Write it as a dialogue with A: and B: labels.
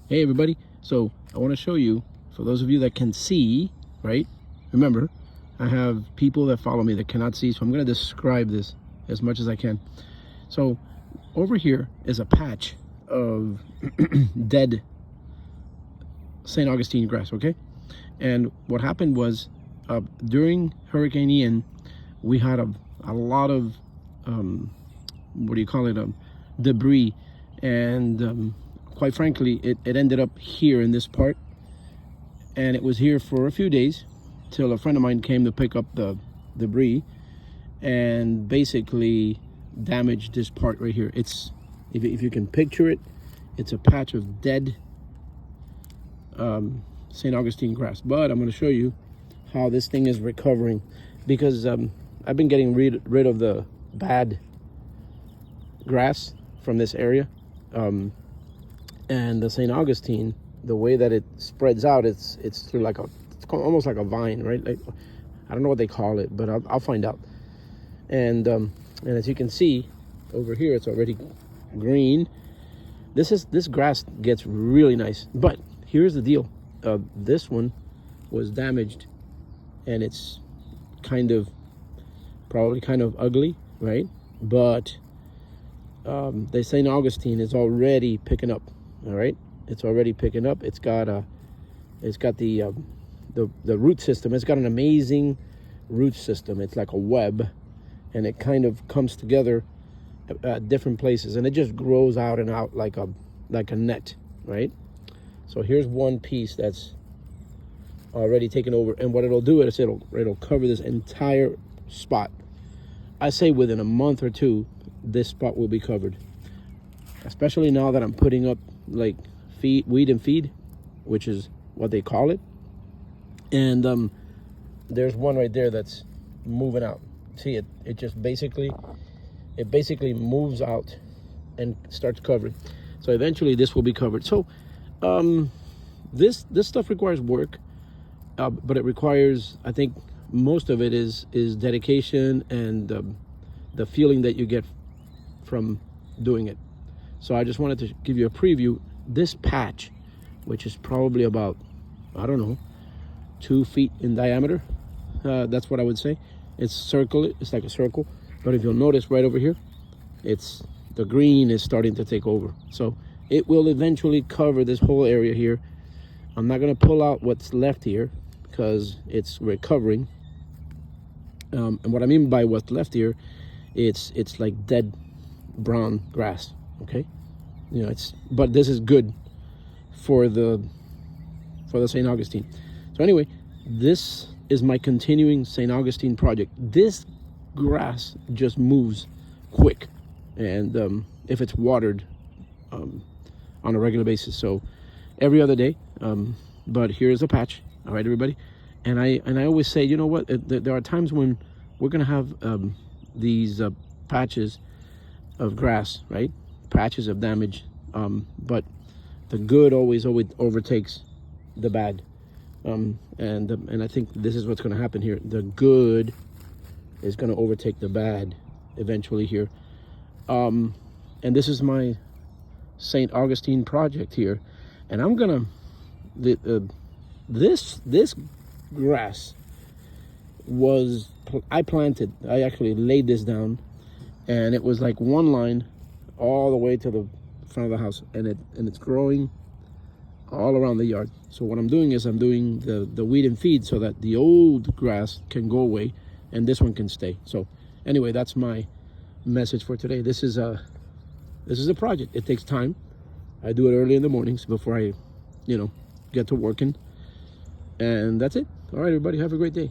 A: Hey everybody, so I want to show you, for those of you that can see, right? Remember, I have people that follow me that cannot see, so I'm going to describe this as much as I can. So over here is a patch of dead St. Augustine grass, okay? And what happened was during Hurricane Ian, we had a lot of, what do you call it, debris, and quite frankly, it ended up here in this part, and it was here for a few days till a friend of mine came to pick up the debris and basically damaged this part right here. It's, if you can picture it, it's a patch of dead St. Augustine grass. But I'm going to show you how this thing is recovering, because I've been getting rid of the bad grass from this area. And the St. Augustine, the way that it spreads out, it's through like it's almost like a vine, right? Like, I don't know what they call it, but I'll find out. And as you can see over here, it's already green. This grass gets really nice, but here's the deal. This one was damaged, and it's probably kind of ugly, right? But the St. Augustine is already picking up. All right, it's already picking up. It's got the root system. It's got an amazing root system. It's like a web, and it kind of comes together at different places, and it just grows out and out like a net, right? So here's one piece that's already taken over, and what it'll do is it'll cover this entire spot. I say within a month or two, this spot will be covered, especially now that I'm putting up like weed and feed, which is what they call it. And there's one right there that's moving out. See, it just basically moves out and starts covering. So eventually this will be covered. So this stuff requires work, but it requires, I think most of it is dedication and the feeling that you get from doing it. So I just wanted to give you a preview. This patch, which is probably about, I don't know, 2 feet in diameter, that's what I would say. It's like a circle, but if you'll notice right over here, the green is starting to take over. So it will eventually cover this whole area here. I'm not going to pull out what's left here because it's recovering. And what I mean by what's left here, it's like dead brown grass. Okay, you know, but this is good for the St. Augustine. So anyway, this is my continuing St. Augustine project. This grass just moves quick, and if it's watered on a regular basis, so every other day. But here's a patch. All right, everybody, and I always say, you know what? There are times when we're gonna have these patches of grass, right? Patches of damage, but the good always overtakes the bad, and I think this is what's going to happen here. The good is going to overtake the bad eventually here, and this is my St. Augustine project here, and I'm gonna this grass was I actually laid this down, and it was like one line all the way to the front of the house, and it's growing all around the yard. So what I'm doing is I'm doing the weed and feed so that the old grass can go away and this one can stay. So anyway, that's my message for today. This is a project. It takes time. I do it early in the mornings before I get to working, and that's it. All right, everybody, have a great day.